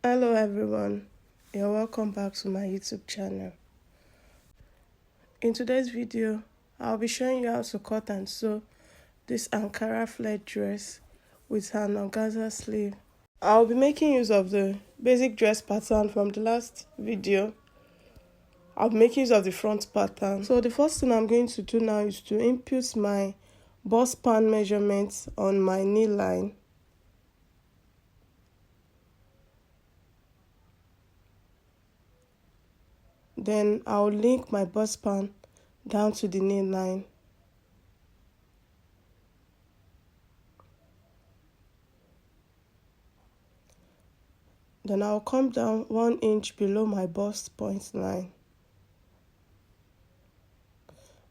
Hello everyone, you're welcome back to my YouTube channel. In today's video, I'll be showing you how to cut and sew this Ankara flare dress with an organza sleeve. I'll be making use of the basic dress pattern from the last video. I'll be making use of the front pattern. So the first thing I'm going to do now is to input my bust span measurements on my neckline. Then I'll link my bust span down to the neckline. Then I'll come down 1 inch below my bust point line.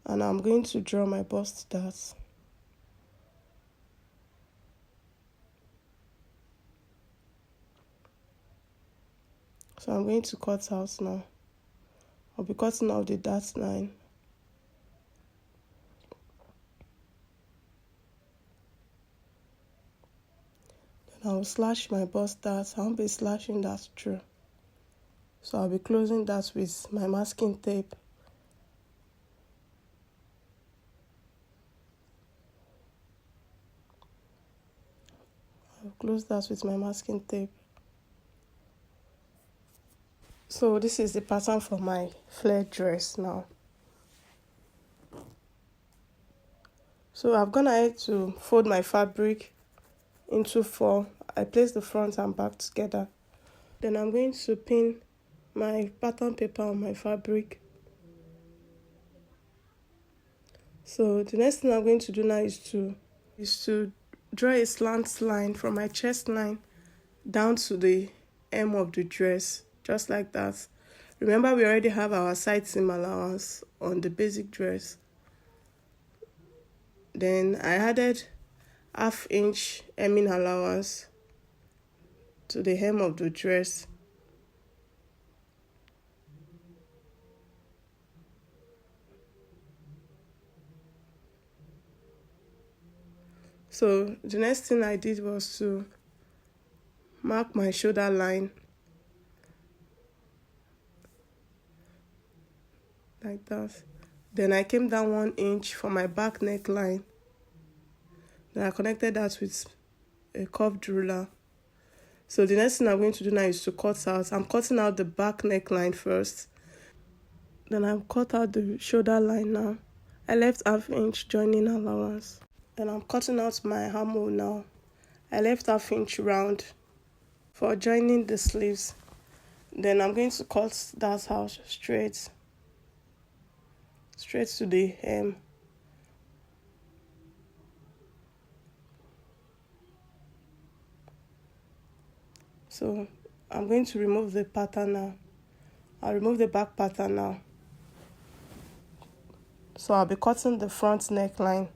And I'm going to draw my bust dart. So I'm going to cut out now. I'll be cutting out the dart line. Then I'll slash my bust dart. I'll be slashing that through. So I'll be closing that with my masking tape. I'll close that with my masking tape. So this is the pattern for my flare dress now. So I've gone ahead to fold my fabric into 4. I place the front and back together. Then I'm going to pin my pattern paper on my fabric. So the next thing I'm going to do now is to draw a slant line from my chest line down to the hem of the dress, just like that. Remember, we already have our side seam allowance on the basic dress. Then I added 1/2 inch hemming allowance to the hem of the dress. So the next thing I did was to mark my shoulder line like that. Then I came down 1 inch for my back neckline. Then I connected that with a curved ruler. So the next thing I'm going to do now is to cut out. I'm cutting out the back neckline first. Then I've cut out the shoulder line now. I left 1/2 inch joining allowance. Then I'm cutting out my armhole now. I left 1/2 inch round for joining the sleeves. Then I'm going to cut that out straight to the hem. So I'm going to remove the pattern now. I'll remove the back pattern now. So I'll be cutting the front neckline.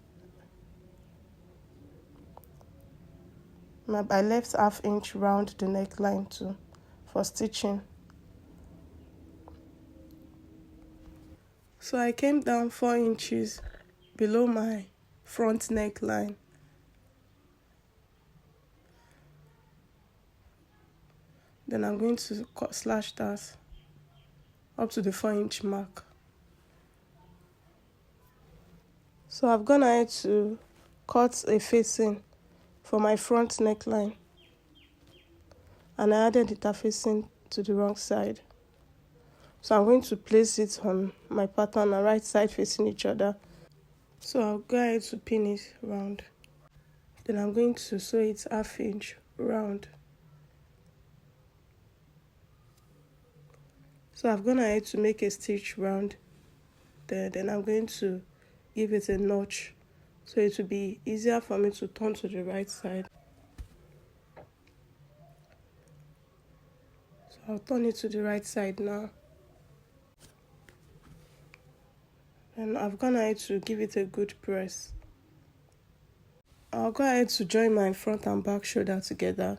I left 1/2 inch round the neckline too for stitching. So I came down 4 inches below my front neckline. Then I'm going to slash that up to the 4 inch mark. So I've gone ahead to cut a facing for my front neckline, and I added interfacing to the wrong side. So I'm going to place it on my pattern on right side facing each other. So I'll go ahead to pin it round. Then I'm going to sew it 1/2 inch round. So I've gone ahead to make a stitch round there. Then I'm going to give it a notch so it will be easier for me to turn to the right side. So I'll turn it to the right side now. And I've gone ahead to give it a good press. I'll go ahead to join my front and back shoulder together.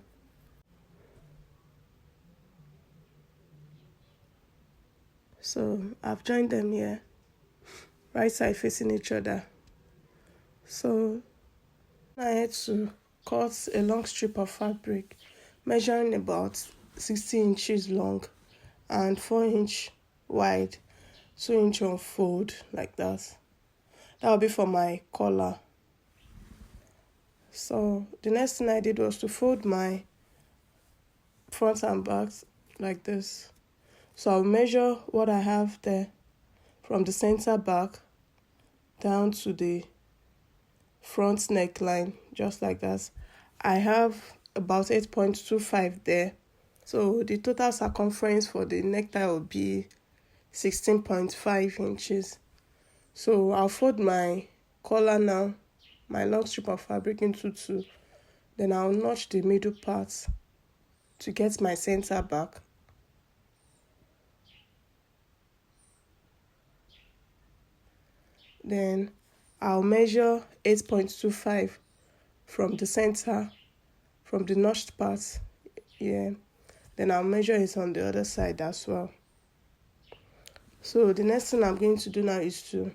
So I've joined them here, right side facing each other. So I had to cut a long strip of fabric measuring about 60 inches long and 4 inch wide, 2 inch on fold, like that. That will be for my collar. So the next thing I did was to fold my front and back like this. So I'll measure what I have there from the center back down to the front neckline, just like that. I have about 8.25 there. So the total circumference for the necktie will be 16.5 inches. So I'll fold my collar now, my long strip of fabric, into two. Then I'll notch the middle part to get my center back. Then I'll measure 8.25 from the center, from the notched part. Yeah. Then I'll measure it on the other side as well. So the next thing I'm going to do now is to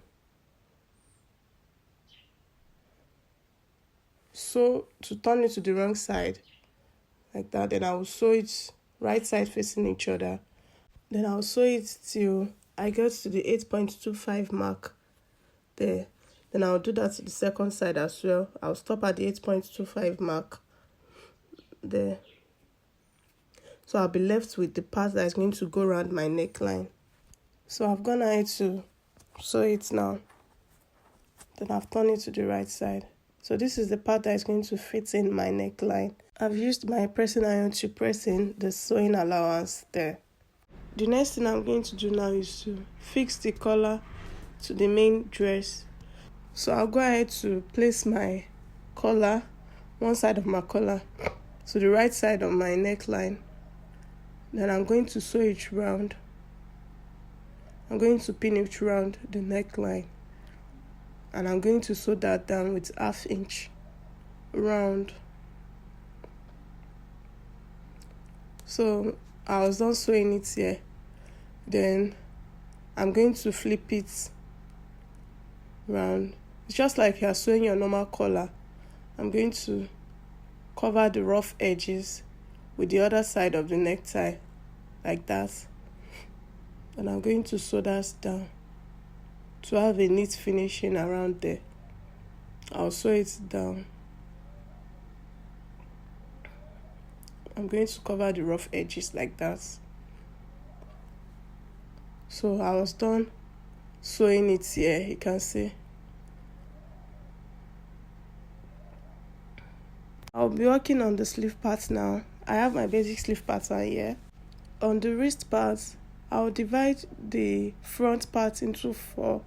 turn it to the wrong side, like that. Then I will sew it right side facing each other. Then I'll sew it till I get to the 8.25 mark there. Then I'll do that to the second side as well. I'll stop at the 8.25 mark there. So I'll be left with the part that is going to go around my neckline. So I've gone ahead to sew it now. Then I've turned it to the right side. So this is the part that is going to fit in my neckline. I've used my pressing iron to press in the sewing allowance there. The next thing I'm going to do now is to fix the collar to the main dress. So I'll go ahead to place my collar, one side of my collar, to the right side of my neckline. Then I'm going to sew it round. I'm going to pin it round the neckline. And I'm going to sew that down with 1/2 inch round. So I was done sewing it here. Then I'm going to flip it round. It's just like you're sewing your normal collar. I'm going to cover the rough edges with the other side of the necktie, like that. And I'm going to sew that down to have a neat finishing around there. I'll sew it down. I'm going to cover the rough edges like that. So I was done sewing it here, you can see. I'll be working on the sleeve part now. I have my basic sleeve pattern here. On the wrist part, I'll divide the front part into 4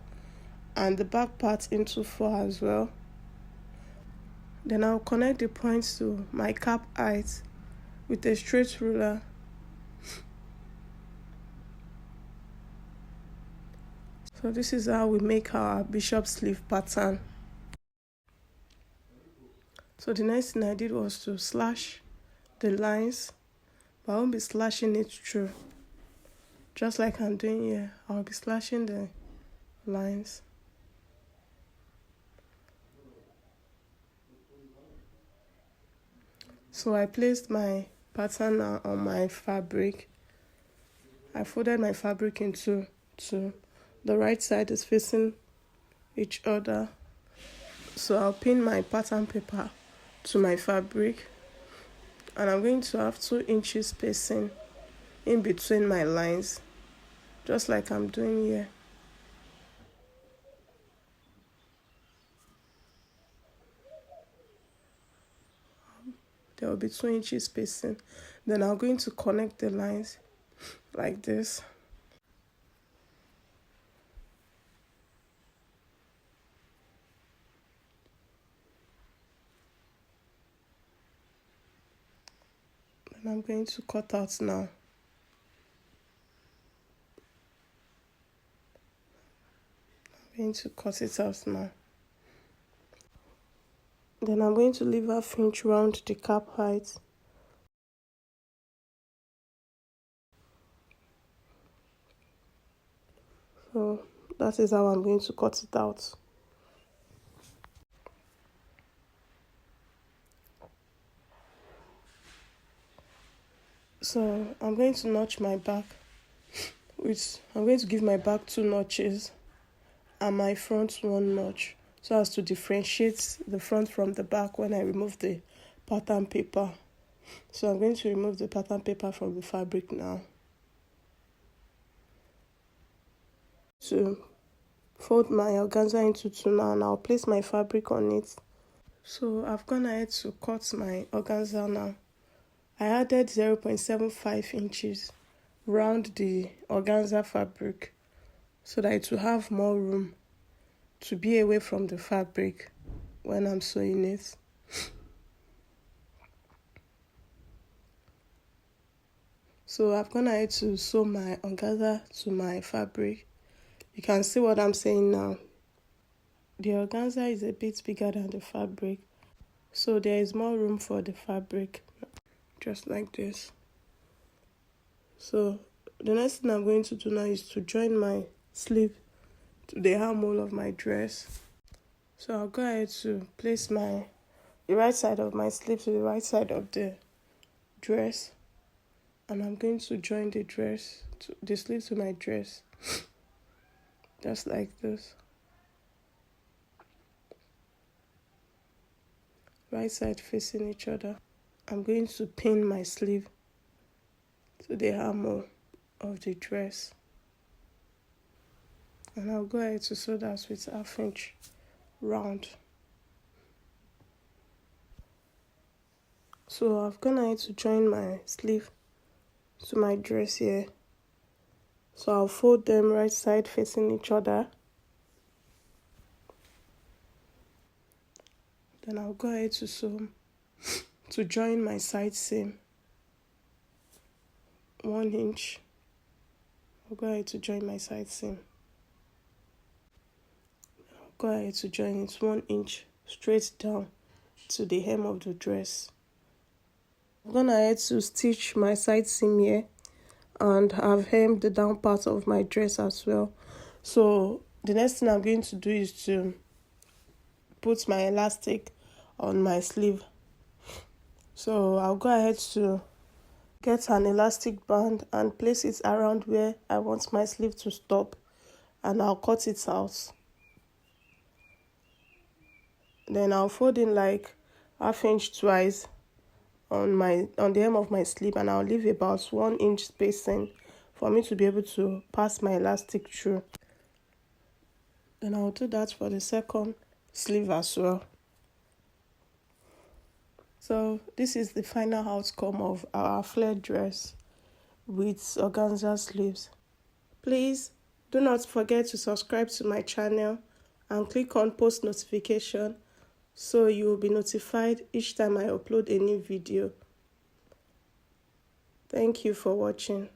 and the back part into 4 as well. Then I'll connect the points to my cap height with a straight ruler. So this is how we make our bishop sleeve pattern. So the next thing I did was to slash the lines, but I won't be slashing it through. Just like I'm doing here, I'll be slashing the lines. So I placed my pattern on my fabric. I folded my fabric into two. The right side is facing each other. So I'll pin my pattern paper to my fabric. And I'm going to have 2 inches spacing in between my lines, just like I'm doing here. There will be 2 inches spacing. Then I'm going to connect the lines like this. And I'm going to cut out now. I'm going to cut it out now. Then I'm going to leave 1/2 inch round the cap height. So that is how I'm going to cut it out. So I'm going to notch my back I'm going to give my back 2 notches and my front 1 notch, so as to differentiate the front from the back when I remove the pattern paper. So I'm going to remove the pattern paper from the fabric now. To fold my organza into 2 now, and I'll place my fabric on it. So I've gone ahead to cut my organza now. I added 0.75 inches round the organza fabric so that it will have more room to be away from the fabric when I'm sewing it. So I've gone ahead to sew my organza to my fabric. You can see what I'm saying now. The organza is a bit bigger than the fabric, so there is more room for the fabric, just like this. So the next thing I'm going to do now is to join my sleeve to the armhole of my dress. So I'll go ahead to place the right side of my sleeve to the right side of the dress, and I'm going to join the sleeve to my dress, just like this. Right side facing each other. I'm going to pin my sleeve to the armhole of the dress, and I'll go ahead to sew that with 1/2 inch round. So I've gone ahead to join my sleeve to my dress here. So I'll fold them right side facing each other. Then I'll go ahead to sew to join my side seam 1 inch. I'll go ahead to join my side seam. I'll go ahead to join it 1 inch straight down to the hem of the dress. I'm gonna ahead to stitch my side seam here, and I've hemmed the down part of my dress as well. So the next thing I'm going to do is to put my elastic on my sleeve. So I'll go ahead to get an elastic band and place it around where I want my sleeve to stop, and I'll cut it out. Then I'll fold in like 1/2 inch twice on the hem of my sleeve, and I'll leave about 1 inch spacing for me to be able to pass my elastic through. Then I'll do that for the second sleeve as well. So this is the final outcome of our flared dress with organza sleeves. Please do not forget to subscribe to my channel and click on post notification so you will be notified each time I upload a new video. Thank you for watching.